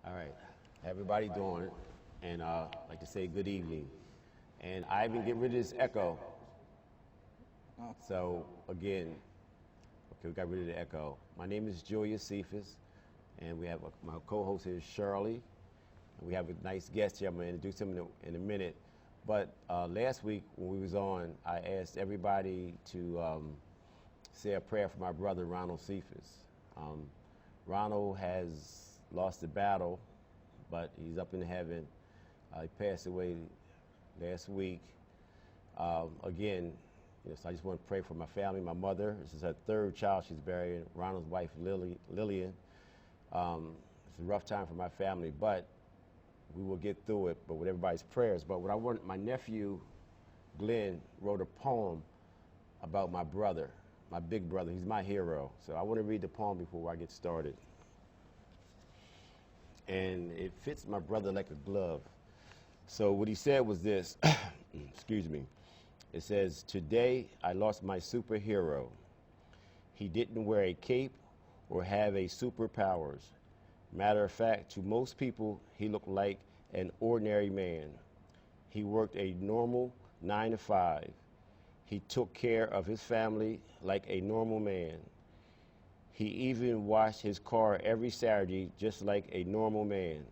All right. How everybody doing? And I'd like to say good evening. And I've been getting rid of this echo. So again, okay, we got rid of the echo. My name is Julius Cephas, and we have my co-host here is Shirley. And we have a nice guest here. I'm going to introduce him in a minute. But last week when we was on, I asked everybody to say a prayer for my brother Ronald Cephas. Ronald has lost the battle, but he's up in heaven. He passed away last week. Again, so I just want to pray for my family, my mother. This is her third child she's burying, Ronald's wife, Lillian. It's a rough time for my family, but we will get through it, but with everybody's prayers. But what I want, my nephew, Glenn, wrote a poem about my brother, my big brother. He's my hero. So I want to read the poem before I get started. And it fits my brother like a glove. So what he said was this, excuse me. It says, today I lost my superhero. He didn't wear a cape or have a superpowers. Matter of fact, to most people, he looked like an ordinary man. He worked a normal 9 to 5. He took care of his family like a normal man. He even washed his car every Saturday just like a normal man.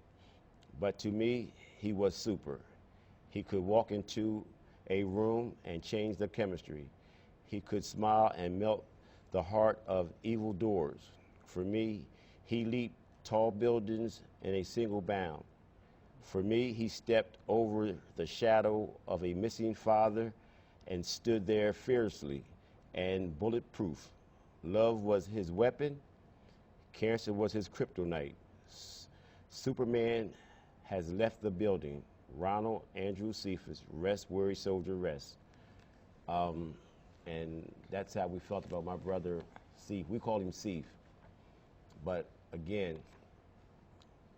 But to me, he was super. He could walk into a room and change the chemistry. He could smile and melt the heart of evildoers. For me, he leaped tall buildings in a single bound. For me, he stepped over the shadow of a missing father and stood there fiercely and bulletproof. Love was his weapon. Cancer was his kryptonite. Superman has left the building. Ronald Andrew Cephas, rest, weary soldier, rest. And that's how we felt about my brother, Ceph. We call him Ceph. But again,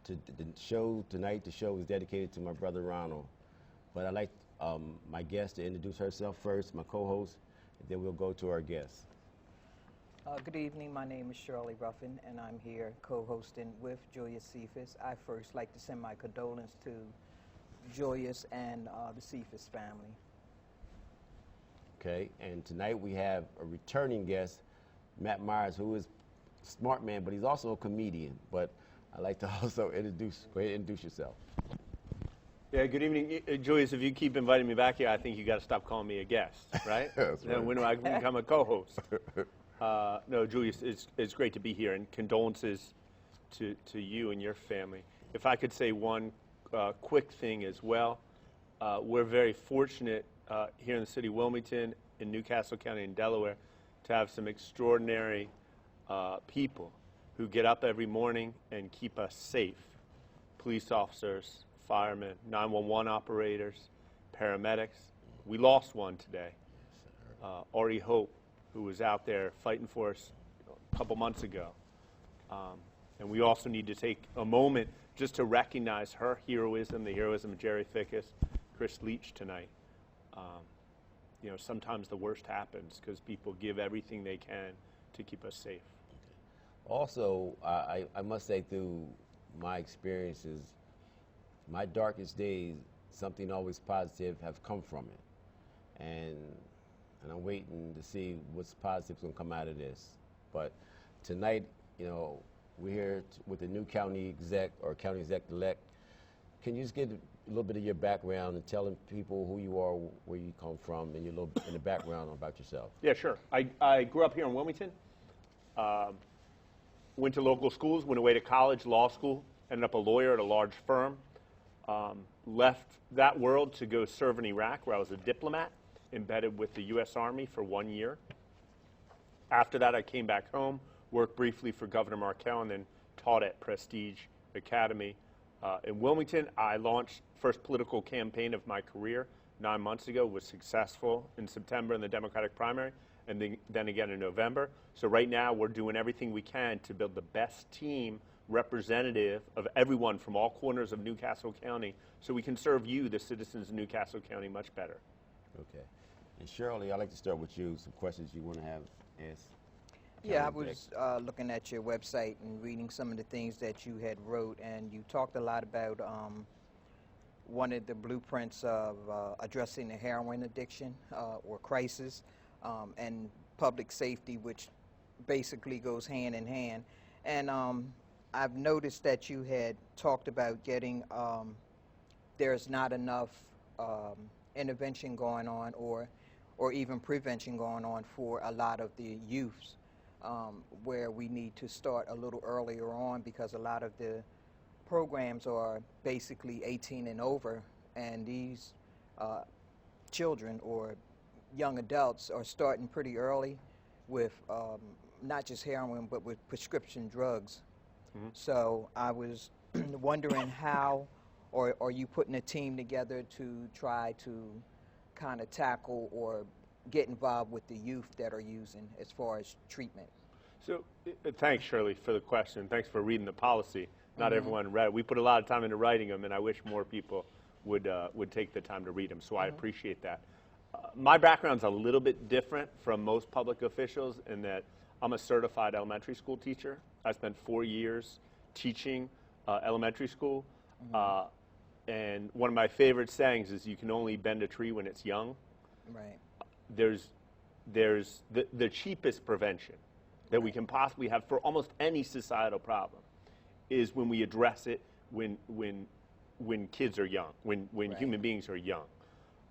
the show tonight, the show is dedicated to my brother Ronald. But I'd like my guest to introduce herself first, my co-host, and then we'll go to our guest. Good evening. My name is Shirley Ruffin, and I'm here co-hosting with Julius Cephas. I first like to send my condolences to Julius and the Cephas family. Okay, and tonight we have a returning guest, Matt Meyers, who is a smart man, but he's also a comedian. But I'd like to also go ahead and introduce yourself. Yeah, good evening. Julius, if you keep inviting me back here, I think you got to stop calling me a guest, right? That's right. When do I become a co-host? No, Julius, it's great to be here, and condolences to you and your family. If I could say one quick thing as well, we're very fortunate here in the city of Wilmington, in Newcastle County, in Delaware, to have some extraordinary people who get up every morning and keep us safe. Police officers, firemen, 911 operators, paramedics. We lost one today, Ari Hope, who was out there fighting for us a couple months ago. And we also need to take a moment just to recognize her heroism, the heroism of Jerry Fickus, Chris Leach tonight. Sometimes the worst happens because people give everything they can to keep us safe. Also, I must say, through my experiences, my darkest days, something always positive have come from it. And I'm waiting to see what's positive going to come out of this. But tonight, we're here with the new county exec or county exec-elect. Can you just give a little bit of your background and tell people who you are, where you come from, and your little in the background about yourself? Yeah, sure. I grew up here in Wilmington. Went to local schools, went away to college, law school, ended up a lawyer at a large firm. Left that world to go serve in Iraq, where I was a diplomat, embedded with the U.S. Army for 1 year. After that, I came back home, worked briefly for Governor Markell, and then taught at Prestige Academy in Wilmington. I launched first political campaign of my career 9 months ago, was successful in September in the Democratic primary, and then again in November. So right now, we're doing everything we can to build the best team representative of everyone from all corners of Newcastle County so we can serve you, the citizens of Newcastle County, much better. Okay. And Shirley, I'd like to start with you. Some questions you want to have asked. Yeah, I County was looking at your website and reading some of the things that you had wrote, and you talked a lot about one of the blueprints of addressing the heroin addiction or crisis, and public safety, which basically goes hand in hand. And I've noticed that you had talked about getting there's not enough intervention going on or even prevention going on for a lot of the youths, where we need to start a little earlier on, because a lot of the programs are basically 18 and over, and these children or young adults are starting pretty early with not just heroin, but with prescription drugs. Mm-hmm. So I was wondering how, or are you putting a team together to try to kind of tackle or get involved with the youth that are using as far as treatment? So thanks, Shirley, for the question. Thanks for reading the policy. Not everyone read it. We put a lot of time into writing them, and I wish more people would take the time to read them, so I appreciate that. My background's a little bit different from most public officials in that I'm a certified elementary school teacher. I spent 4 years teaching elementary school, and one of my favorite sayings is you can only bend a tree when it's young. Right. There's the cheapest prevention that we can possibly have for almost any societal problem is when we address it when kids are young, when human beings are young.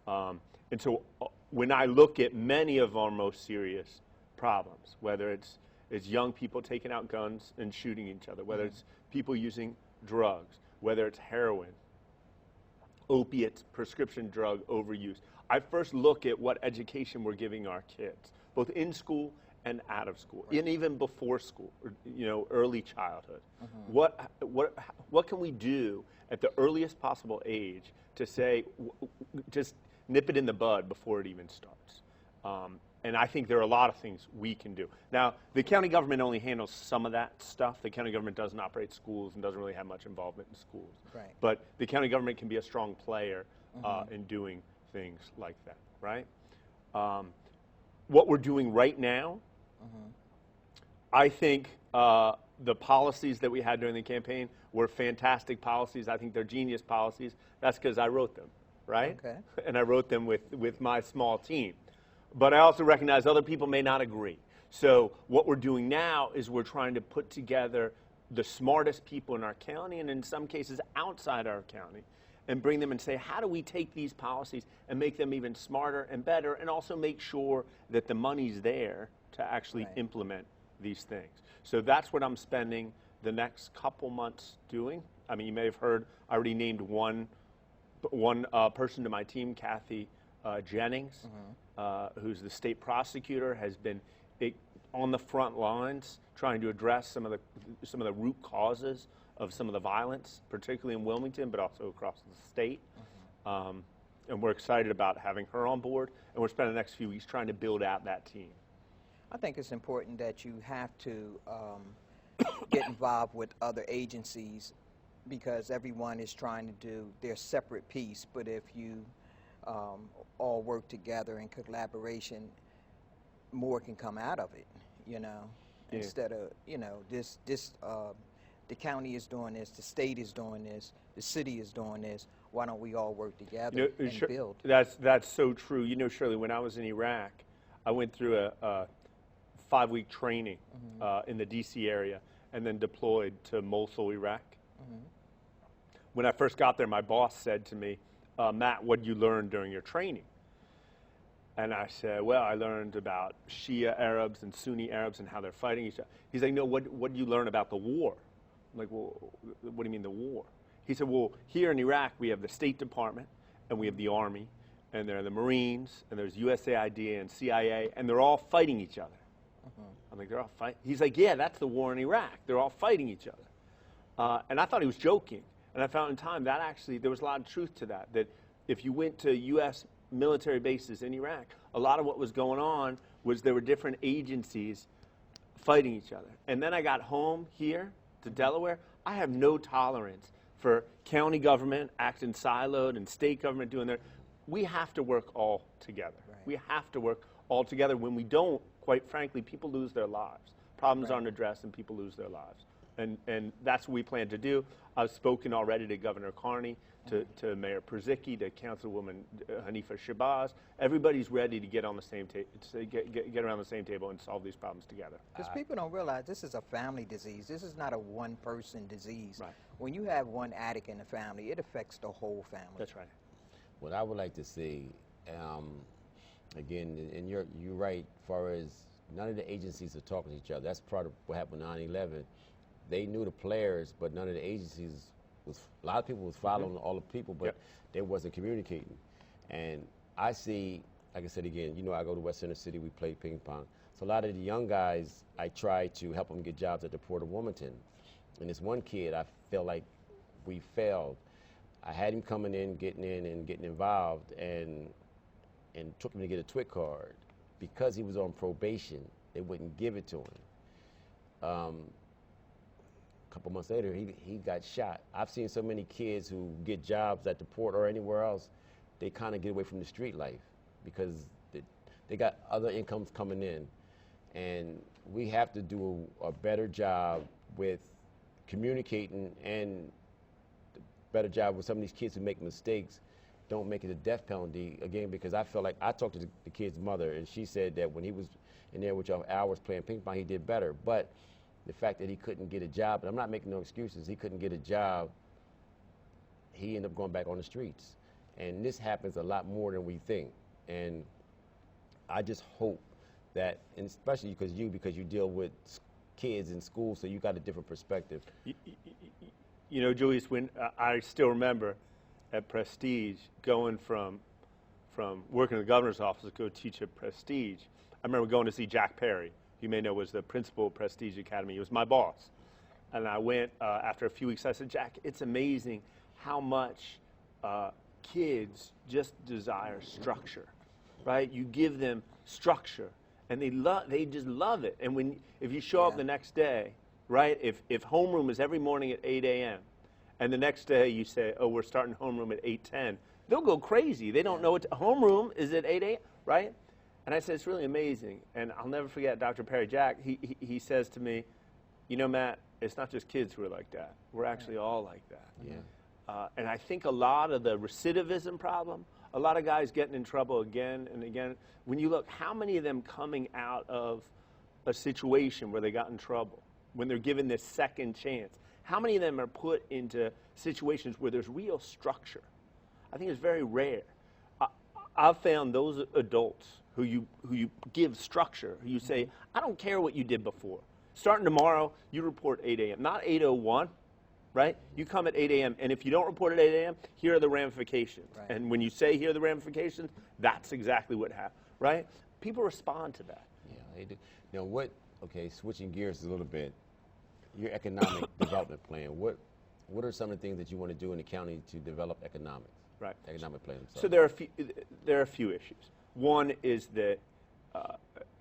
And so when I look at many of our most serious problems, whether it's young people taking out guns and shooting each other, whether it's people using drugs, whether it's heroin, opiates, prescription drug overuse, I first look at what education we're giving our kids, both in school and out of school, and even before school, early childhood. What can we do at the earliest possible age to say, just nip it in the bud before it even starts? And I think there are a lot of things we can do. Now, the county government only handles some of that stuff. The county government doesn't operate schools and doesn't really have much involvement in schools. Right. But the county government can be a strong player in doing things like that, right? What we're doing right now, I think the policies that we had during the campaign were fantastic policies. I think they're genius policies. That's because I wrote them, right? Okay. And I wrote them with my small team. But I also recognize other people may not agree. So what we're doing now is we're trying to put together the smartest people in our county, and in some cases outside our county, and bring them and say, how do we take these policies and make them even smarter and better, and also make sure that the money's there to actually implement these things. So that's what I'm spending the next couple months doing. I mean, you may have heard, I already named one person to my team, Kathy Jennings, who's the state prosecutor, has been on the front lines trying to address some of the root causes of some of the violence, particularly in Wilmington, but also across the state. And we're excited about having her on board, and we're spending the next few weeks trying to build out that team. I think it's important that you have to get involved with other agencies, because everyone is trying to do their separate piece. But if you all work together in collaboration, more can come out of it, instead of, the county is doing this, the state is doing this, the city is doing this. Why don't we all work together and build? That's so true. Shirley, when I was in Iraq, I went through a 5-week training in the D.C. area and then deployed to Mosul, Iraq. When I first got there, my boss said to me, Matt, what did you learn during your training? And I said, well, I learned about Shia Arabs and Sunni Arabs and how they're fighting each other. He's like, no, what did you learn about the war? I'm like, well, what do you mean the war? He said, well, here in Iraq, we have the State Department, and we have the Army, and there are the Marines, and there's USAID and CIA, and they're all fighting each other. I'm like, they're all fighting? He's like, yeah, that's the war in Iraq. They're all fighting each other. And I thought he was joking. And I found in time that actually there was a lot of truth to that, that if you went to U.S. military bases in Iraq, a lot of what was going on was there were different agencies fighting each other. And then I got home here to Delaware. I have no tolerance for county government acting siloed and state government doing their. We have to work all together. Right. We have to work all together. When we don't, quite frankly, people lose their lives. Problems aren't addressed, and people lose their lives. And that's what we plan to do. I've spoken already to Governor Carney, to Mayor Przicki, to Councilwoman Hanifa Shabazz. Everybody's ready to get on the same get around the same table and solve these problems together. Because people don't realize this is a family disease. This is not a one-person disease. Right. When you have one addict in the family, it affects the whole family. That's right. What I would like to see, again, and you're right, as far as none of the agencies are talking to each other. That's part of what happened with 9/11. They knew the players, but none of the agencies a lot of people was following all the people, but they wasn't communicating. And I see, like I said again, I go to West Center City, we play ping pong. So a lot of the young guys, I try to help them get jobs at the Port of Wilmington. And this one kid, I feel like we failed. I had him coming in, getting involved, and took him to get a TWIC card. Because he was on probation, they wouldn't give it to him. A couple months later, he got shot. I've seen so many kids who get jobs at the port or anywhere else, they kind of get away from the street life because they got other incomes coming in. And we have to do a better job with communicating and a better job with some of these kids who make mistakes, don't make it a death penalty, again, because I feel like I talked to the kid's mother, and she said that when he was in there with y'all hours playing ping pong, he did better. But the fact that he couldn't get a job, and I'm not making no excuses, he couldn't get a job, he ended up going back on the streets. And this happens a lot more than we think. And I just hope that, and especially because you deal with kids in school, so you got a different perspective. Julius, when I still remember at Prestige, going from working in the governor's office to go teach at Prestige, I remember going to see Jack Perry. You may know was the principal of Prestige Academy. He was my boss. And I went after a few weeks. I said, Jack, it's amazing how much kids just desire structure, right? You give them structure, and they just love it. And if you show up the next day, right? If homeroom is every morning at 8 a.m., and the next day you say, oh, we're starting homeroom at 8:10, they'll go crazy. They don't know what homeroom is at 8 a.m., right? And I said, it's really amazing. And I'll never forget Dr. Perry Jack. He says to me, Matt, it's not just kids who are like that. We're actually all like that. Yeah. And I think a lot of the recidivism problem, a lot of guys getting in trouble again and again, when you look, how many of them coming out of a situation where they got in trouble, when they're given this second chance, how many of them are put into situations where there's real structure? I think it's very rare. I've found those adults who you give structure, who you say, I don't care what you did before. Starting tomorrow, you report 8 a.m., not 8:01, right? You come at 8 a.m., and if you don't report at 8 a.m., here are the ramifications. Right. And when you say here are the ramifications, that's exactly what happened, right? People respond to that. Yeah, they do. Now, switching gears a little bit, your economic development plan, what are some of the things that you want to do in the county to develop economics? Right. Economic plan. So there are a few issues. One is that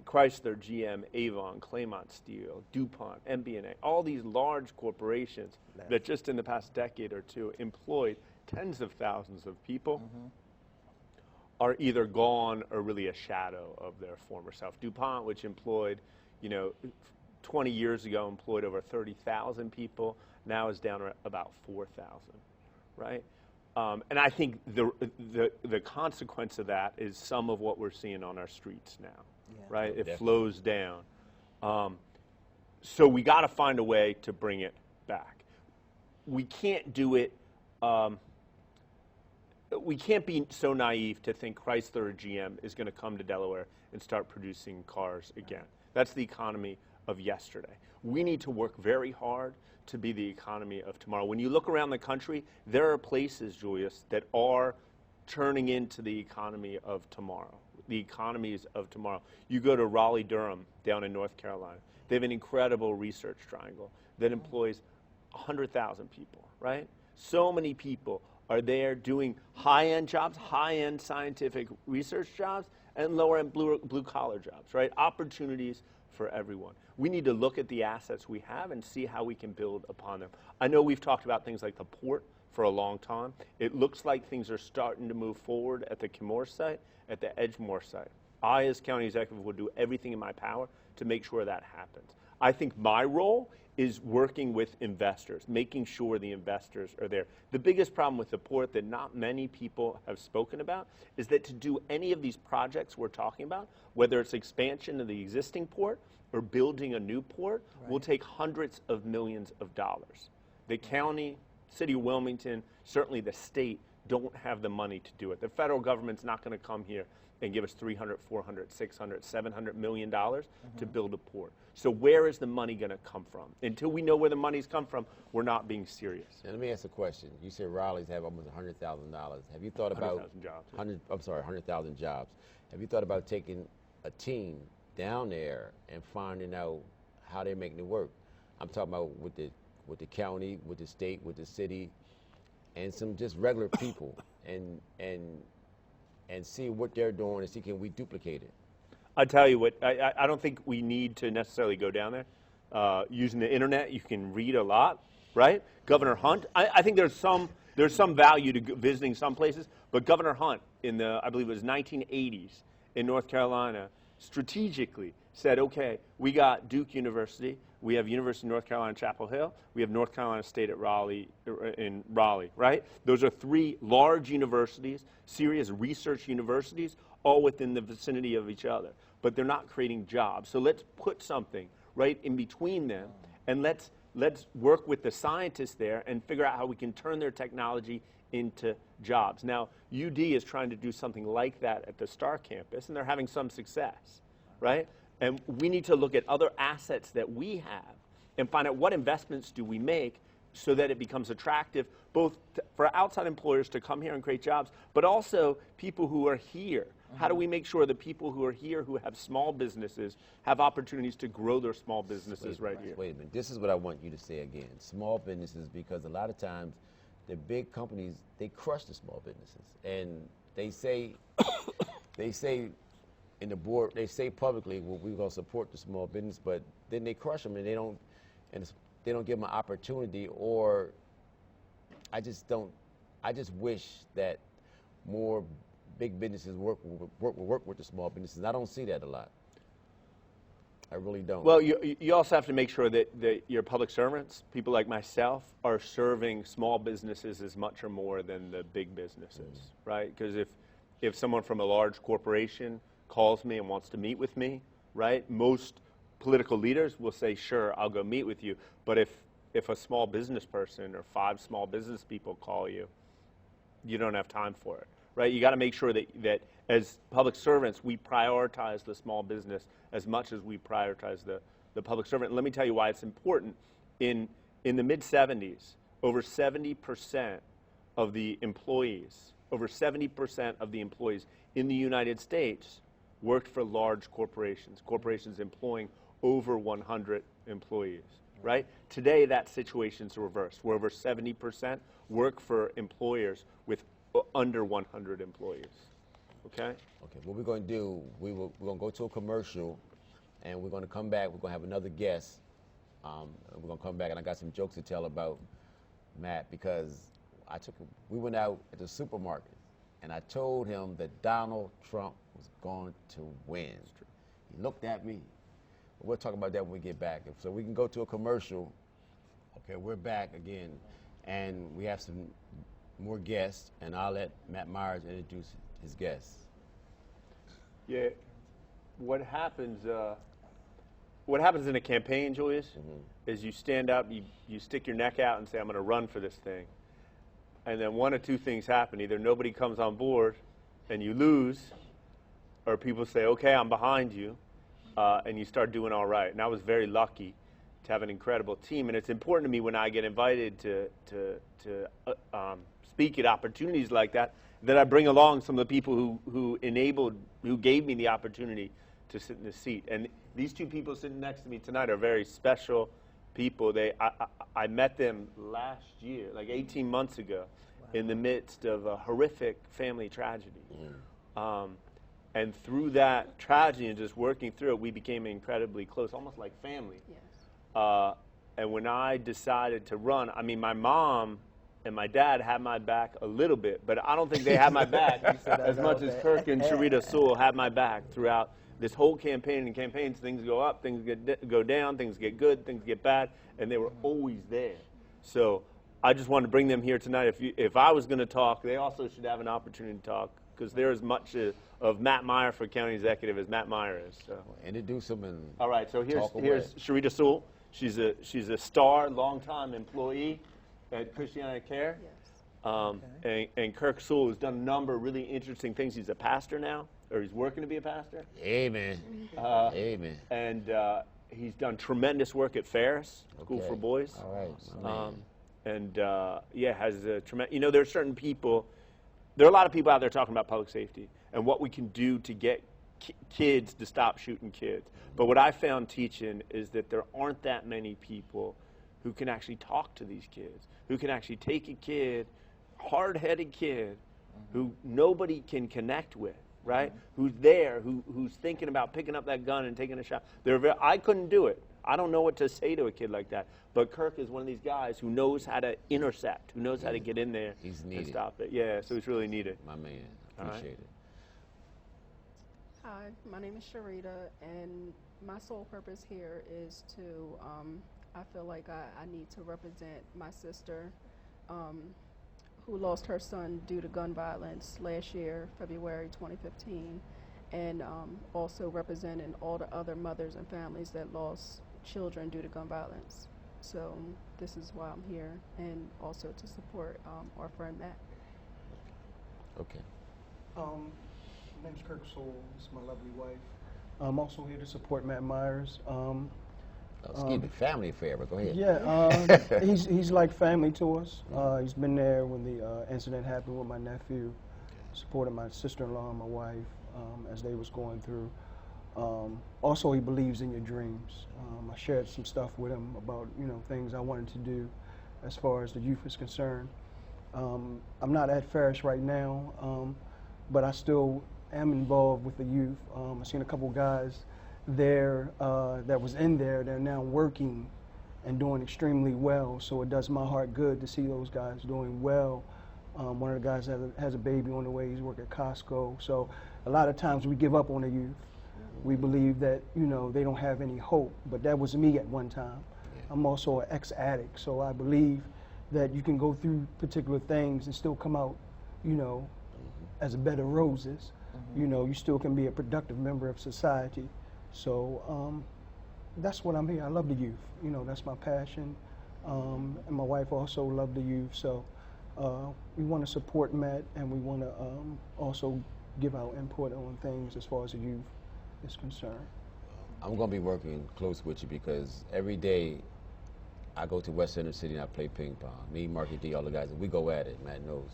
Chrysler, GM, Avon, Claymont Steel, DuPont, MBNA, all these large corporations that just in the past decade or two employed tens of thousands of people are either gone or really a shadow of their former self. DuPont, which employed, 20 years ago employed over 30,000 people, now is down at about 4,000, right? And I think the consequence of that is some of what we're seeing on our streets now, right? It Definitely. flows down. So we got to find a way to bring it back. We can't do it. We can't be so naive to think Chrysler or GM is going to come to Delaware and start producing cars again. That's the economy of yesterday. We need to work very hard to be the economy of tomorrow. When you look around the country, there are places, Julius, that are turning into the economy of tomorrow, the economies of tomorrow. You go to Raleigh-Durham down in North Carolina. They have an incredible research triangle that employs 100,000 people, right? So many people are there doing high-end jobs, high-end scientific research jobs, and lower-end blue-collar jobs, right? Opportunities for everyone. We need to look at the assets we have and see how we can build upon them. I know we've talked about things like the port for a long time. It looks like things are starting to move forward at the Kimore site, at the Edgemore site. I, as county executive, will do everything in my power to make sure that happens. I think my role is working with investors, making sure the investors are there. The biggest problem with the port that not many people have spoken about is that to do any of these projects we're talking about, whether it's expansion of the existing port or building a new port, will take hundreds of millions of dollars. The county, city of Wilmington, certainly the state, don't have the money to do it. The federal government's not going to come here and give us $300, $400, $600, $700 million to build a port. So where is the money going to come from? Until we know where the money's come from, we're not being serious. Now, let me ask a question. You said Raleigh's have almost $100,000. Have you thought about 100,000 jobs? 100,000 jobs? Have you thought about taking a team down there and finding out how they're making it work? I'm talking about with the county, with the state, with the city, and some just regular people, and see what they're doing and see can we duplicate it. I tell you what, I don't think we need to necessarily go down there. Using the internet, you can read a lot, right? Governor Hunt, I think there's some value to visiting some places, but Governor Hunt in the, I believe it was 1980s in North Carolina, strategically said, okay, we got Duke University, we have University of North Carolina, Chapel Hill, we have North Carolina State at Raleigh, in Raleigh, right? Those are three large universities, serious research universities, all within the vicinity of each other. But they're not creating jobs. So let's put something right in between them, and let's work with the scientists there and figure out how we can turn their technology into jobs. Now, UD is trying to do something like that at the Star campus, and they're having some success, right? And we need to look at other assets that we have and find out what investments do we make so that it becomes attractive both for outside employers to come here and create jobs, but also people who are here. How do we make sure the people who are here who have small businesses have opportunities to grow their small businesses here? Wait a minute. This is what I want you to say again. Small businesses, because a lot of times the big companies, they crush the small businesses. And they say in the board, they say publicly, well, we're going to support the small business, but then they crush them and they don't give them an opportunity. Or I just wish that more big businesses work with the small businesses. And I don't see that a lot. I really don't. Well, you also have to make sure that your public servants, people like myself, are serving small businesses as much or more than the big businesses, right? Because if someone from a large corporation calls me and wants to meet with me, right, most political leaders will say, sure, I'll go meet with you. But if a small business person or 5 small business people call you, you don't have time for it, right? You got to make sure that as public servants, we prioritize the small business as much as we prioritize the public servant. And let me tell you why it's important. In the mid-'70s, over 70% of the employees, in the United States worked for large corporations employing over 100 employees, right? Today, that situation's reversed, where over 70% work for employers with under 100 employees, okay? Okay, what we're going to do, we're going to go to a commercial, and we're going to come back. We're going to have another guest. We're going to come back, and I got some jokes to tell about Matt, because we went out at the supermarket, and I told him that Donald Trump was going to win. He looked at me. We'll talk about that when we get back. So we can go to a commercial. Okay, we're back again, and we have some more guests, and I'll let Matt Meyers introduce his guests. Yeah, what happens in a campaign, Julius, is you stand up, you stick your neck out and say, I'm going to run for this thing. And then one of two things happen. Either nobody comes on board and you lose, or people say, okay, I'm behind you, and you start doing all right. And I was very lucky to have an incredible team. And it's important to me when I get invited to speak at opportunities like that I bring along some of the people who gave me the opportunity to sit in the seat. And these two people sitting next to me tonight are very special people. I met them last year, like 18 months ago, in the midst of a horrific family tragedy. And through that tragedy and just working through it, we became incredibly close, almost like family. Yes. And when I decided to run, I mean, my mom and my dad had my back a little bit, but I don't think they had my back as much as Kirk and Sharita Sewell had my back throughout this whole campaign. And campaigns, things go up, things go down, things get good, things get bad, and they were always there. So I just wanted to bring them here tonight. If I was going to talk, they also should have an opportunity to talk, because they're as much of Matt Meyer for county executive as Matt Meyer is. So. Introduce them and all right, so here's Sharita Sewell. She's a star, longtime employee at Christianity Care. Okay. And Kirk Sewell has done a number of really interesting things. He's a pastor now, or he's working to be a pastor. Amen. Amen. And he's done tremendous work at Ferris School for Boys. All right. And has a tremendous. There are certain people. There are a lot of people out there talking about public safety and what we can do to get kids to stop shooting kids. But what I found teaching is that there aren't that many people who can actually talk to these kids, who can actually take a kid, hard-headed kid, who nobody can connect with, right? Who's there, who's thinking about picking up that gun and taking a shot. I couldn't do it. I don't know what to say to a kid like that. But Kirk is one of these guys who knows how to intercept, who knows how to get in there and stop it. Yeah, so it's really needed. My man, appreciate it. Hi, my name is Sharita, and my sole purpose here is to, I feel like I need to represent my sister who lost her son due to gun violence last year, February 2015, and also representing all the other mothers and families that lost children due to gun violence. So this is why I'm here, and also to support our friend Matt. Okay. My name's Kirk Sewell. This is my lovely wife. I'm also here to support Matt Meyers. Excuse me, family affair, but go ahead. Yeah, he's like family to us. He's been there when the incident happened with my nephew, supported my sister-in-law and my wife as they was going through. Also, he believes in your dreams. I shared some stuff with him about things I wanted to do as far as the youth is concerned. I'm not at Ferris right now, but I still am involved with the youth. I've seen a couple guys there that was in there. They're now working and doing extremely well, so it does my heart good to see those guys doing well. One of the guys has a baby on the way. He's working at Costco. So a lot of times we give up on the youth. We believe that they don't have any hope, but that was me at one time. I'm also an ex-addict, so I believe that you can go through particular things and still come out as a bed of roses. You still can be a productive member of society. So that's what I'm here. I love the youth. That's my passion. And my wife also loved the youth. So we want to support Matt, and we want to also give our input on things as far as the youth is concerned. I'm going to be working close with you because every day I go to West Center City and I play ping pong. Me, Marky D, all the guys, and we go at it, Matt knows.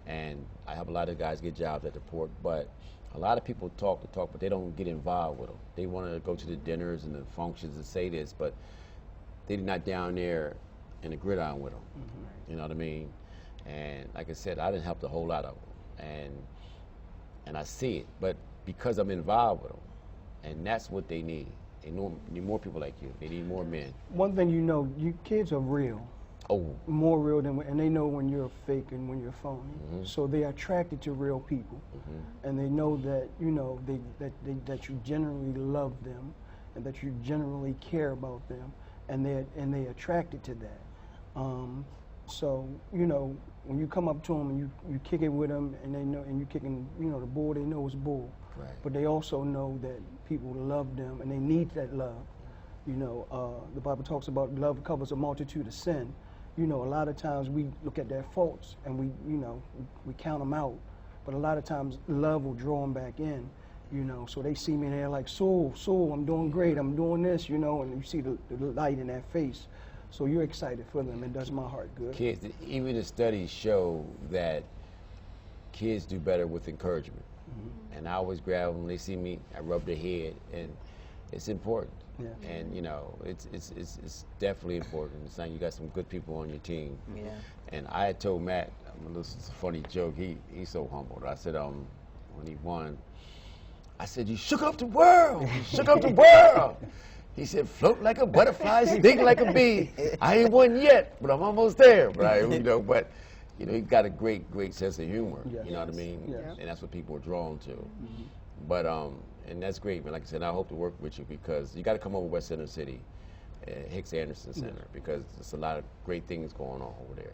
And I help a lot of guys get jobs at the port, but a lot of people talk, but they don't get involved with them. They want to go to the dinners and the functions and say this, but they're not down there in the gridiron with them. You know what I mean? And like I said, I didn't help a whole lot of them, and I see it, but because I'm involved with them, and that's what they need. They need more people like you. They need more men. One thing you kids are real. Oh. More real and they know when you're fake and when you're phony. So they're attracted to real people, and they know that that you generally love them, and that you generally care about them, and they're attracted to that. So when you come up to them and you kick it with them, and they know, and you kicking the bull, they know it's bull. Right. But they also know that people love them, and they need that love. The Bible talks about love covers a multitude of sin. A lot of times we look at their faults and we count them out, but a lot of times love will draw them back in. So they see me and they're like, Soul, I'm doing great, I'm doing this, and you see the light in their face. So you're excited for them. It does my heart good. Kids, even the studies show that kids do better with encouragement. And I always grab them when they see me, I rub their head, and it's important. Yeah. And it's definitely important. It's like you got some good people on your team. Yeah. And I had told Matt, this is a funny joke. He's so humbled. I said when he won, I said, you shook up the world. You shook up the world. He said, float like a butterfly, sting like a bee. I ain't won yet, but I'm almost there. But You know, he's got a great sense of humor. Yes. You know what I mean? Yes. And that's what people are drawn to. But and that's great, man. Like I said, I hope to work with you because you got to come over West Center City, Hicks Anderson Center, because there's a lot of great things going on over there.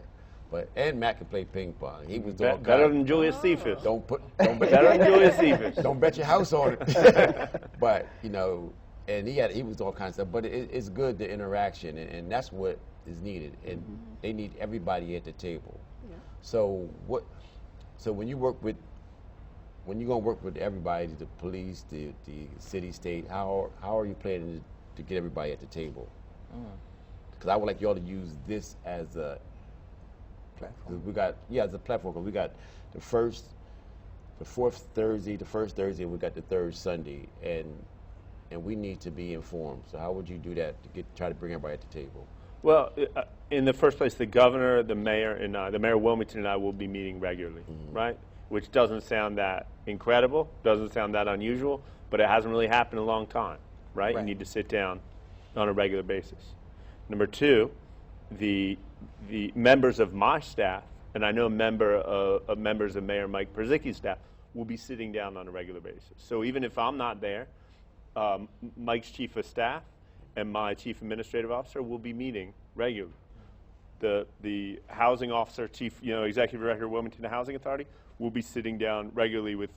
But and Matt can play ping pong. He was doing Better than Julius Cephas. don't Better than Julius Cephas. don't bet your house on it. But you know, and he was all kinds of stuff. But it's good, the interaction, and that's what is needed. And they need everybody at the table. Yeah. So when you work with, when you're gonna work with everybody, the police, the city, state, how are you planning to get everybody at the table? Because I would like y'all to use this as a platform. We got as a platform. 'Cause we got the first Thursday, we got the third Sunday, and we need to be informed. So how would you do that to try to bring everybody at the table? Well, in the first place, the governor, the mayor, and the mayor of Wilmington and I will be meeting regularly, right? Which doesn't sound that incredible, doesn't sound that unusual, but it hasn't really happened in a long time, right? You need to sit down on a regular basis. Number two, the members of my staff, and I know members of Mayor Mike Perzicki's staff, will be sitting down on a regular basis. So even if I'm not there, Mike's chief of staff and my chief administrative officer will be meeting regularly. The housing officer, chief, executive director of Wilmington Housing Authority, will be sitting down regularly with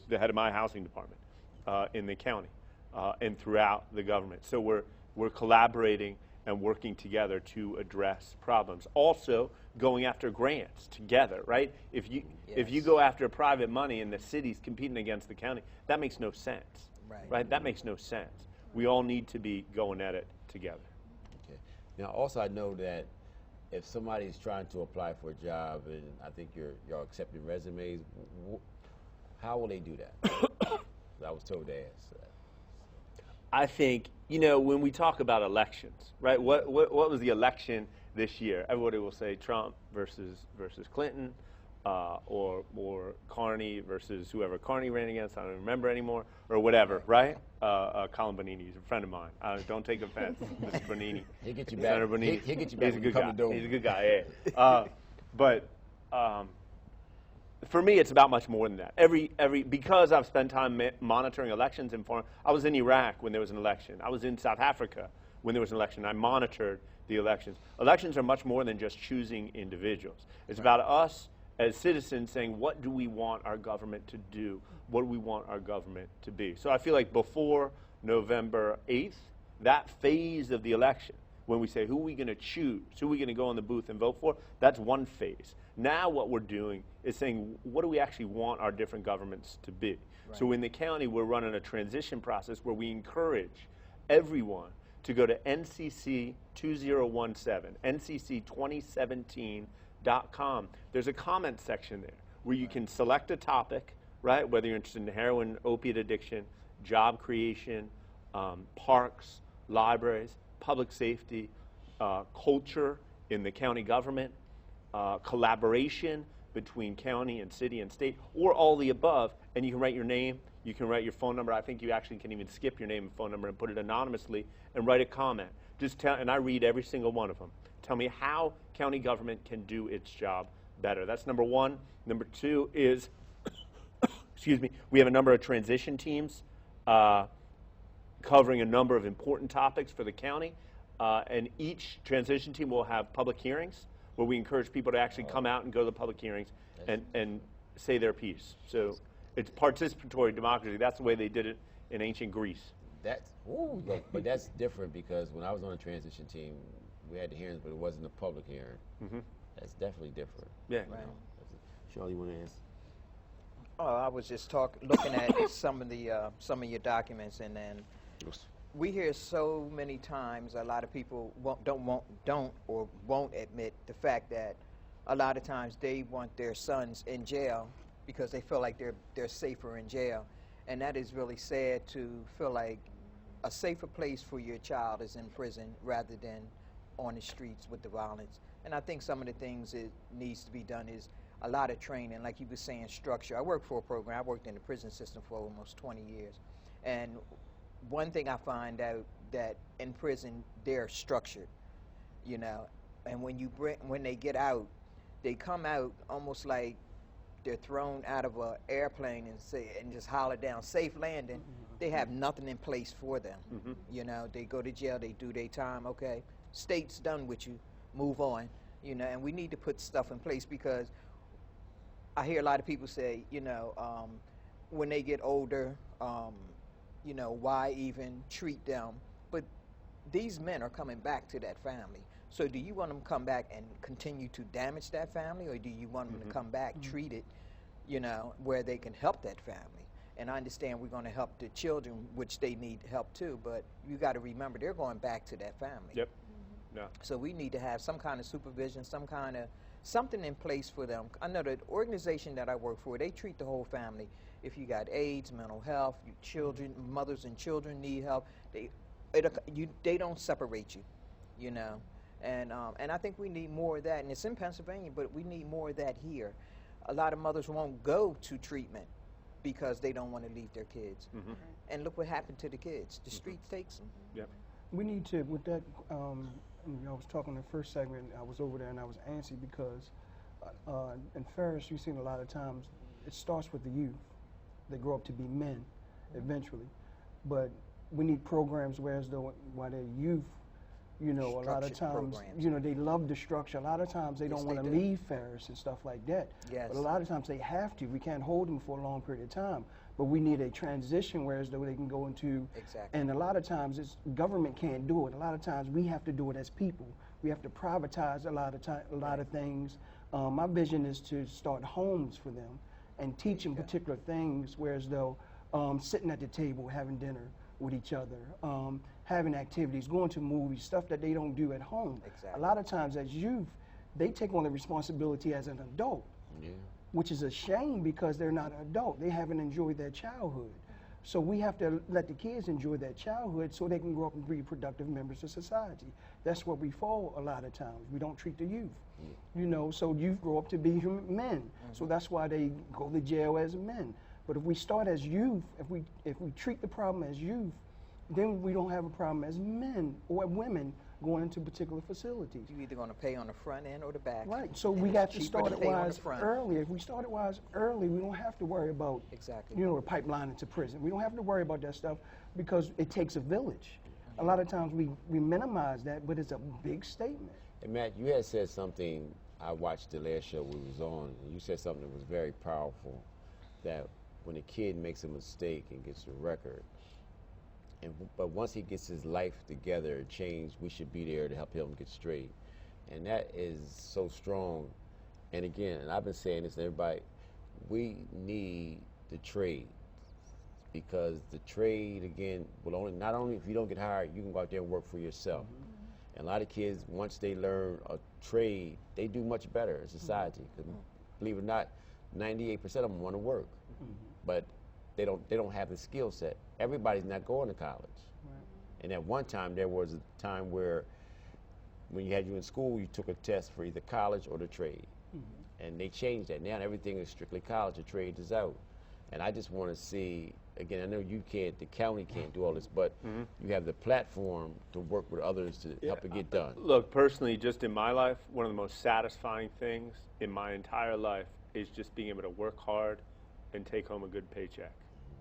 the head of my housing department in the county and throughout the government. So we're collaborating and working together to address problems. Also, going after grants together, right? If you go after private money and the city's competing against the county, that makes no sense, right? That makes no sense. We all need to be going at it together. Okay. Now, also, I know that if somebody's trying to apply for a job, and I think you're accepting resumes, how will they do that? I was told to ask that. I think, when we talk about elections, right? What was the election this year? Everybody will say Trump versus Clinton, or Carney versus whoever Carney ran against. I don't remember anymore, or whatever, right? Colin Bonini is a friend of mine. Don't take offense, Mr. Bonini. He'll get you Senator back. Bonini. He'll get you back. He's a good guy. He's a good guy. Yeah. But for me, it's about much more than that. Because I've spent time monitoring elections and foreign. I was in Iraq when there was an election. I was in South Africa when there was an election. I monitored the elections. Elections are much more than just choosing individuals. It's about us as citizens saying, what do we want our government to do? What do we want our government to be? So I feel like before November 8th, that phase of the election, when we say who are we going to choose, who are we going to go in the booth and vote for, that's one phase. Now what we're doing is saying, what do we actually want our different governments to be? Right. So in the county, we're running a transition process where we encourage everyone to go to NCC 2017, NCC2017.com. There's a comment section there where you can select a topic, right? Whether you're interested in heroin, opiate addiction, job creation, parks, libraries, public safety, culture in the county government, collaboration between county and city and state, or all the above, and you can write your name, you can write your phone number. I think you actually can even skip your name and phone number and put it anonymously and write a comment. Just tell, and I read every single one of them. Tell me how county government can do its job better. That's number one. Number two is, excuse me, we have a number of transition teams covering a number of important topics for the county, and each transition team will have public hearings where we encourage people to actually come out and go to the public hearings and say their piece. So it's participatory democracy. That's the way they did it in ancient Greece. But that's different because when I was on the transition team, we had the hearings, but it wasn't a public hearing. Mm-hmm. That's definitely different. Yeah. Right. Charlie, you want to ask? Oh, I was just looking at some of your documents, and then we hear so many times a lot of people don't or won't admit the fact that a lot of times they want their sons in jail because they feel like they're safer in jail, and that is really sad to feel like a safer place for your child is in prison rather than on the streets with the violence. And I think some of the things that needs to be done is a lot of training, like you were saying, structure. I worked for a program. I worked in the prison system for almost 20 years, and one thing I find out that in prison they're structured, and when they get out, they come out almost like they're thrown out of an airplane and just holler down safe landing. They have nothing in place for them. You know, they go to jail, they do their time. Okay, state's done with you, move on. You know, and we need to put stuff in place, because I hear a lot of people say, you know, when they get older, you know, why even treat them? But these men are coming back to that family. So do you want them to come back and continue to damage that family, or do you want them to come back, treat it, you know, where they can help that family? And I understand we're going to help the children, which they need help too, but you got to remember they're going back to that family. Yep. Yeah. So we need to have some kind of supervision, some kind of something in place for them. I know the organization that I work for, they treat the whole family. If you got AIDS, mental health, your children, mothers and children need help, they don't separate you, you know. And I think we need more of that. And it's in Pennsylvania, but we need more of that here. A lot of mothers won't go to treatment because they don't want to leave their kids. And look what happened to the kids. The streets takes them. Yep. We need to, with that, you know, I was talking in the first segment, I was over there and I was antsy because in Ferris, you've seen a lot of times, it starts with the youth. They grow up to be men eventually. But we need programs where as though while they're youth, you know, a lot of times, programs. you know, they love the structure. A lot of times they don't want to leave Ferris and stuff like that. Yes. But a lot of times they have to. We can't hold them for a long period of time. But we need a transition where as though they can go into, and a lot of times it's government can't do it. A lot of times we have to do it as people. We have to privatize a lot of things. My vision is to start homes for them and teach them particular things, whereas though sitting at the table, having dinner with each other, having activities, going to movies, stuff that they don't do at home. A lot of times as youth, they take on the responsibility as an adult, which is a shame because they're not an adult. They haven't enjoyed their childhood. So we have to let the kids enjoy their childhood so they can grow up and be productive members of society. That's where we fall a lot of times. We don't treat the youth. You know, so youth grow up to be men. So that's why they go to jail as men. But if we start as youth, if we treat the problem as youth, then we don't have a problem as men or women going into particular facilities. You're either going to pay on the front end or the back. Right. So and we got to cheaper start it pay on the wise front. early. If we start it wise early, we don't have to worry about you know, the pipeline into prison. We don't have to worry about that stuff because it takes a village. A lot of times we minimize that, but it's a big statement. And Matt, you had said something, I watched the last show we was on, and you said something that was very powerful, that when a kid makes a mistake and gets a record, but once he gets his life together and changed, we should be there to help him get straight. And that is so strong. And again, and I've been saying this to everybody, we need the trade, because the trade, again, will not only if you don't get hired, you can go out there and work for yourself. And a lot of kids, once they learn a trade, they do much better in society. 'Cause believe it or not, 98% of them want to work, but they don't have the skill set. Everybody's not going to college. And at one time, there was a time where when you had you in school, you took a test for either college or the trade. And they changed that. Now everything is strictly college, the trade is out. And I just want to see, again, I know you can't, the county can't do all this, but you have the platform to work with others to help it get done. Look, personally, just in my life, one of the most satisfying things in my entire life is just being able to work hard and take home a good paycheck.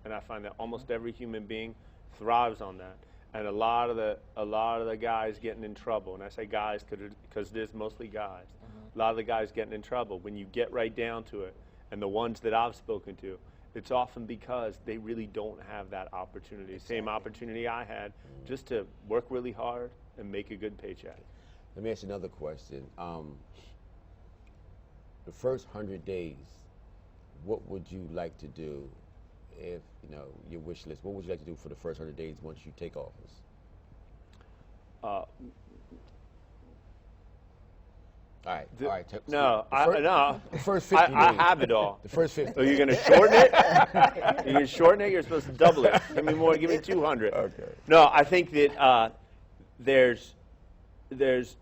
And I find that almost every human being thrives on that. And a lot of the guys getting in trouble, and I say guys because it is mostly guys, a lot of the guys getting in trouble, when you get right down to it, and the ones that I've spoken to, it's often because they really don't have that opportunity, same opportunity I had, just to work really hard and make a good paycheck. Let me ask you another question. The first 100 days, what would you like to do if, you know, your wish list, what would you like to do for the first 100 days once you take office? All right. No. The first 50 I days. have it all. The first 50. Are you going to shorten it? You're going to shorten it? You're supposed to double it. Give me more. Give me 200. Okay. No, I think that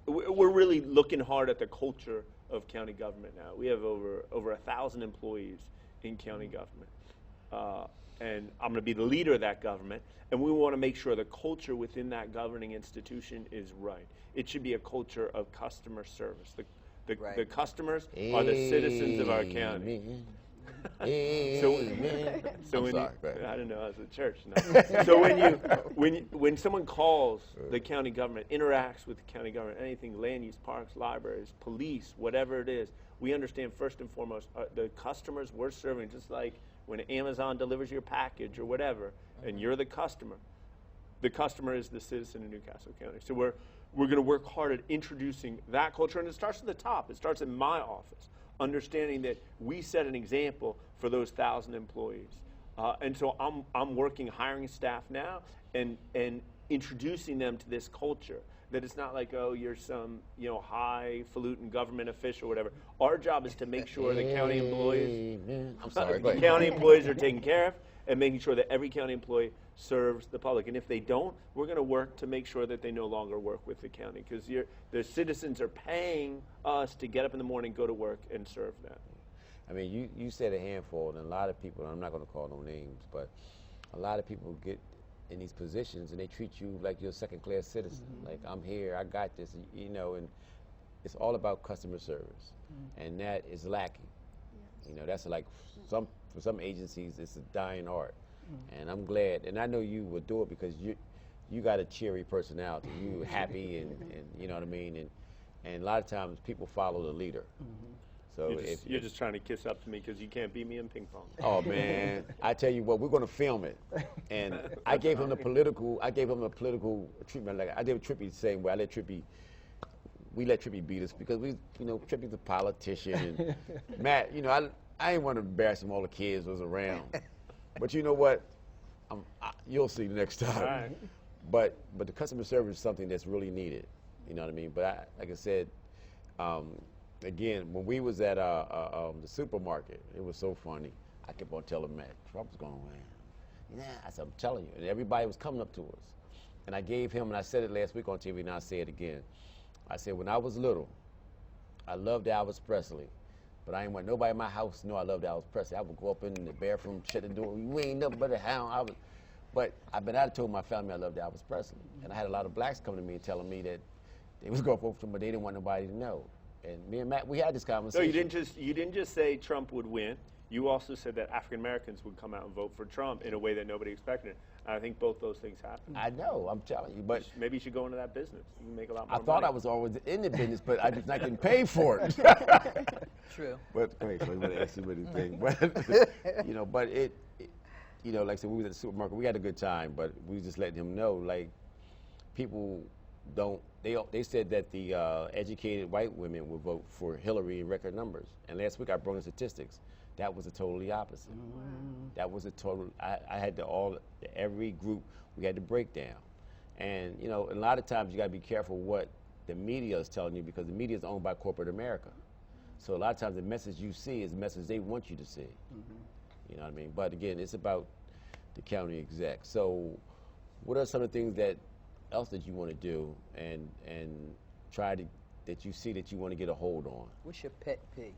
we're really looking hard at the culture of county government now. We have over 1,000 employees in county government. And I'm going to be the leader of that government, and we want to make sure the culture within that governing institution is right. It should be a culture of customer service. The Right. customers are the citizens of our county. So I'm when sorry, go ahead. I don't know, I was at church. No. So when someone calls the county government, interacts with the county government, anything, land use, parks, libraries, police, whatever it is, we understand first and foremost the customers we're serving, just like when Amazon delivers your package or whatever, and you're the customer is the citizen in Newcastle County. So we're going to work hard at introducing that culture, and it starts at the top. It starts in my office, understanding that we set an example for those 1,000 employees. And so I'm working, hiring staff now, and introducing them to this culture. That it's not like, oh, you're some highfalutin government official or whatever. Our job is to make sure the county employees, I'm sorry, go the ahead. county employees are taken care of, and making sure that every county employee serves the public. And if they don't, we're going to work to make sure that they no longer work with the county, because the citizens are paying us to get up in the morning, go to work, and serve them. I mean, you said a handful, and a lot of people, and I'm not going to call no names, but a lot of people get in these positions and they treat you like you're a second-class citizen. Like, I'm here, I got this, and it's all about customer service, and that is lacking. That's like for some agencies, it's a dying art, and I'm glad, and I know you would do it because you got a cheery personality, you happy, and you know what I mean, and a lot of times people follow the leader. So you're just trying to kiss up to me because you can't beat me in ping pong. Oh man, I tell you what, we're going to film it, and I gave him the political treatment. Like I did Trippy the same way. We let Trippy beat us because Trippy's a politician. And Matt, I didn't want to embarrass him. All the kids was around, but you know what? You'll see the next time. All right. But the customer service is something that's really needed. You know what I mean? But like I said. Again, when we was at the supermarket, it was so funny. I kept on telling Matt, Trump's going to win. Yeah, I said, I'm telling you. And everybody was coming up to us. And I gave him, and I said it last week on TV, and I'll say it again. I said, when I was little, I loved Elvis Presley, but I didn't want nobody in my house to know I loved Elvis Presley. I would go up in the bathroom, shut the door, you ain't nothing but a hound. But I told my family I loved Elvis Presley. And I had a lot of blacks coming to me and telling me that they was going to vote for him, but they didn't want nobody to know. And me and Matt, we had this conversation. No, you didn't just say Trump would win. You also said that African Americans would come out and vote for Trump in a way that nobody expected. And I think both those things happened. I know, I'm telling you, but maybe you should go into that business. You can make a lot more I thought money. I was always in the business, but I was not getting paid for it. True. But go ahead, so you want to ask you anything? But but it like I said, we was at the supermarket. We had a good time, but we just letting him know, like, people don't. They said that the educated white women would vote for Hillary in record numbers. And last week I brought in statistics. That was totally opposite. That was a total. I had every group we had to break down. And a lot of times you got to be careful what the media is telling you, because the media is owned by corporate America. So a lot of times the message you see is the message they want you to see. You know what I mean? But again, it's about the county exec. So what are some of the things else that you want to do and try to, that you see that you want to get a hold on? What's your pet peeve?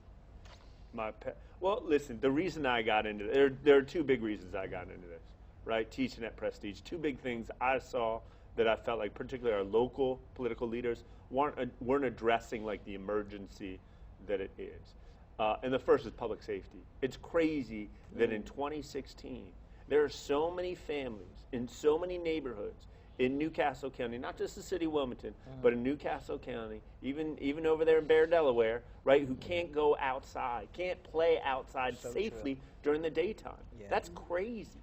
My pet. Well, listen, the reason I got into there are two big reasons I got into this, right? Teaching at Prestige. Two big things I saw that I felt like particularly our local political leaders weren't addressing, like, the emergency that it is. And the first is public safety. It's crazy that in 2016, there are so many families in so many neighborhoods in Newcastle County, not just the city of Wilmington, but in Newcastle County, even over there in Bear, Delaware, right, who can't go outside, can't play outside safely during the daytime. Yeah. That's crazy.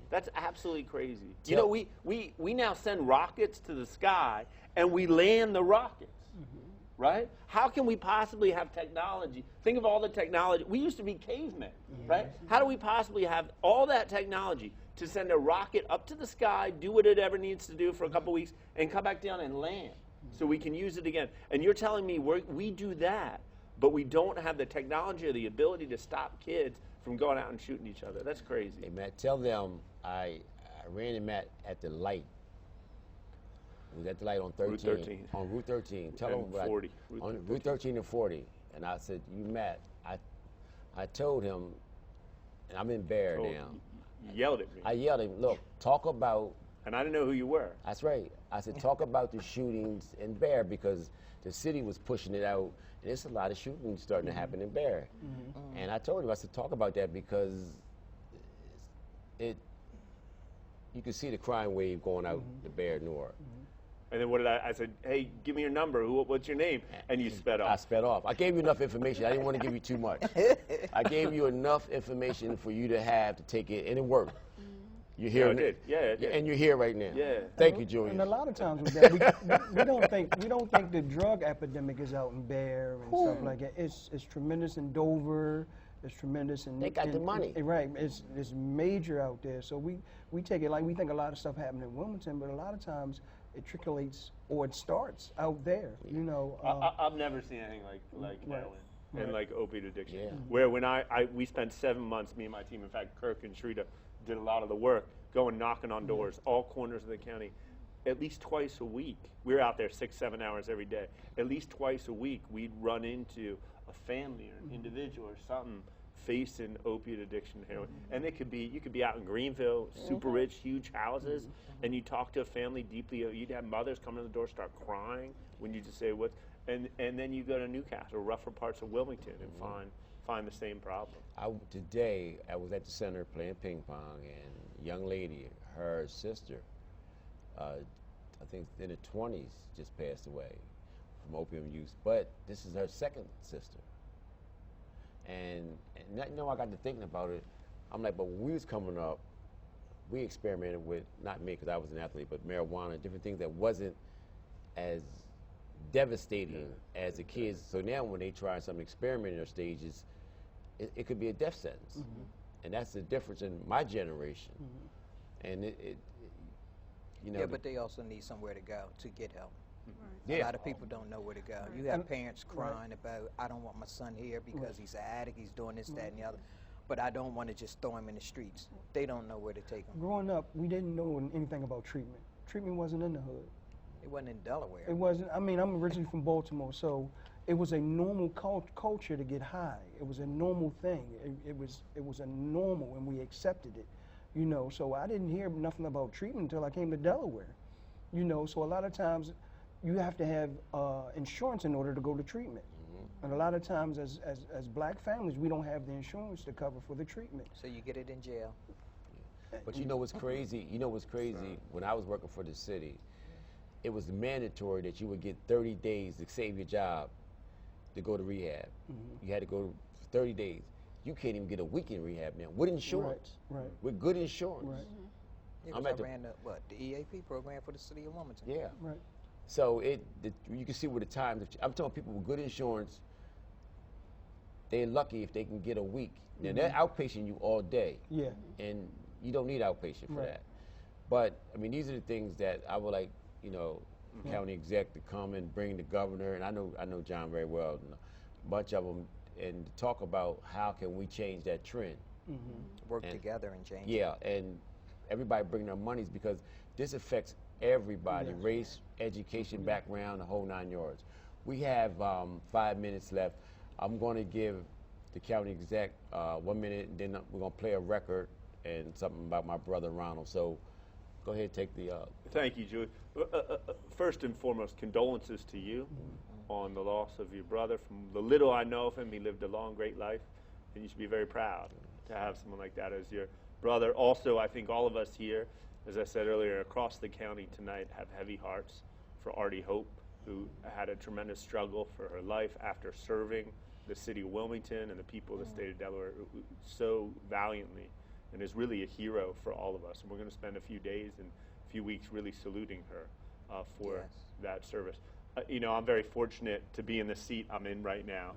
That's absolutely crazy. We now send rockets to the sky, and we land the rockets, right? How can we possibly have technology? Think of all the technology. We used to be cavemen, right? How do we possibly have all that technology to send a rocket up to the sky, do what it ever needs to do for a couple weeks, and come back down and land so we can use it again? And you're telling me we do that, but we don't have the technology or the ability to stop kids from going out and shooting each other. That's crazy. Hey, Matt, tell them I ran into Matt at the light. It was at the light on 13. Route 13. On Route 13. Tell them 40. On Route 13 and 40. And I said, Matt, I told him, and I'm in Bear now. You yelled at me. I yelled at him, look, talk about. And I didn't know who you were. That's right. I said, talk about the shootings in Bear, because the city was pushing it out, And there's a lot of shooting starting to happen in Barry. And I told him, I said, talk about that because you can see the crime wave going out the Barry North. And then what did I said, hey, give me your number. What's your name? And you sped I off. sped off. I gave you enough information. I didn't want to give you too much. I gave you enough information for you to have to take it, and it worked. You're here. Yeah, it did. Yeah, it did. And you're here right now. Yeah. Thank you, Julius. And a lot of times with that, we don't think the drug epidemic is out in Bear and stuff like that. It's tremendous in Dover. It's tremendous in. They got the money. Right. It's major out there. So we take it like we think a lot of stuff happening in Wilmington, but a lot of times it trickles or it starts out there. You know. I've never seen anything like heroin and like opiate addiction. Yeah. Where when we spent 7 months, me and my team, in fact, Kirk and Shrita did a lot of the work, going knocking on doors, all corners of the county, at least twice a week. We were out there 6-7 hours every day. At least twice a week, we'd run into a family or an individual or something facing opiate addiction, heroin. And you could be out in Greenville, super rich, huge houses, and you talk to a family deeply. You'd have mothers come to the door, start crying when you just say what, and then you go to Newcastle, rougher parts of Wilmington, and find the same problem. Today, I was at the center playing ping pong, and a young lady, her sister, I think in the 20s, just passed away from opium use. But this is her second sister. And I got to thinking about it. I'm like, but when we was coming up, we experimented with, not me because I was an athlete, but marijuana, different things that wasn't as devastating as the kids. So now when they try some experimental stages, it could be a death sentence. And that's the difference in my generation. And Yeah, but they also need somewhere to go to get help. Yeah. A lot of people don't know where to go. You have parents crying about, I don't want my son here because he's an addict, he's doing this, that, and the other. But I don't want to just throw him in the streets. They don't know where to take him. Growing up, we didn't know anything about treatment. Treatment wasn't in the hood. It wasn't in Delaware. It wasn't. I mean, I'm originally from Baltimore, so it was a normal culture to get high. It was a normal thing. It was a normal, and we accepted it. You know, so I didn't hear nothing about treatment until I came to Delaware. You know, so a lot of times you have to have insurance in order to go to treatment. And a lot of times as black families, we don't have the insurance to cover for the treatment. So you get it in jail. But you know what's crazy? When I was working for the city, it was mandatory that you would get 30 days to save your job to go to rehab. You had to go for 30 days. You can't even get a week in rehab now with insurance. Right. With good insurance. Right. Yeah, I'm 'cause at I ran the EAP program for the city of Wilmington. Yeah. Right. So you can see with the times. I'm telling people with good insurance, they're lucky if they can get a week. Now they're outpatient you all day. Yeah. And you don't need outpatient for Right. that. But I mean, these are the things that I would like, county exec to come and bring the governor, and I know John very well, and a bunch of them, and talk about how can we change that trend. Work together and change. Yeah, and everybody bring their monies because this affects everybody, Yes. race, education, background, the whole 9 yards. We have 5 minutes left. I'm going to give the county exec 1 minute, and then we're going to play a record and something about my brother Ronald. So go ahead, take the. Thank you, Julie. First and foremost, condolences to you on the loss of your brother. From the little I know of him, he lived a long, great life, and you should be very proud to have someone like that as your brother. Also, I think all of us here, as I said earlier, across the county tonight have heavy hearts for Artie Hope, who had a tremendous struggle for her life after serving the city of Wilmington and the people of the state of Delaware so valiantly, and is really a hero for all of us. And we're going to spend a few days and a few weeks really saluting her for that service. I'm very fortunate to be in the seat I'm in right now,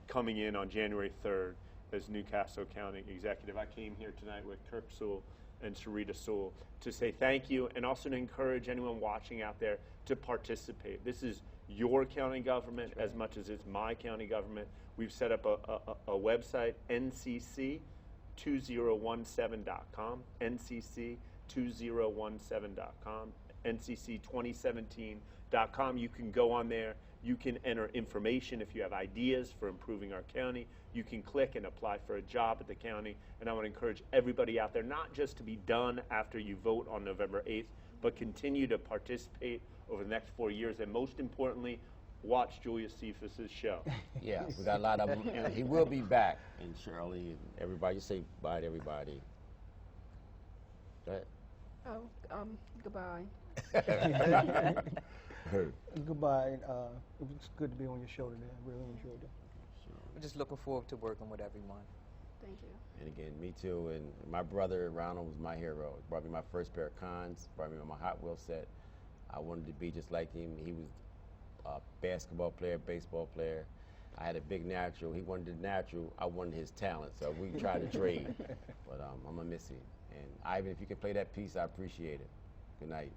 coming in on January 3rd as Newcastle County Executive. I came here tonight with Kirk Sewell and Sharita Sewell to say thank you, and also to encourage anyone watching out there to participate. This is your county government as much as it's my county government. We've set up a website, ncc2017.com, ncc2017.com, ncc2017.com. You can go on there. You can enter information if you have ideas for improving our county. You can click and apply for a job at the county. And I want to encourage everybody out there not just to be done after you vote on November 8th, but continue to participate over the next 4 years. And most importantly, watch Julius Cephas's show. Yeah, we got a lot of them. And he will be back. And Shirley and everybody, say bye to everybody. Go ahead. Oh, goodbye. Goodbye. It was good to be on your show today. I really enjoyed it. We're just looking forward to working with everyone. Thank you. And again, me too. And my brother Ronald was my hero. He brought me my first pair of cons, brought me my Hot Wheel set. I wanted to be just like him. He was a basketball player, baseball player. I had a big natural. He wanted the natural. I wanted his talent. So we tried to trade. But I'm going to miss him. And Ivan, if you can play that piece, I appreciate it. Good night.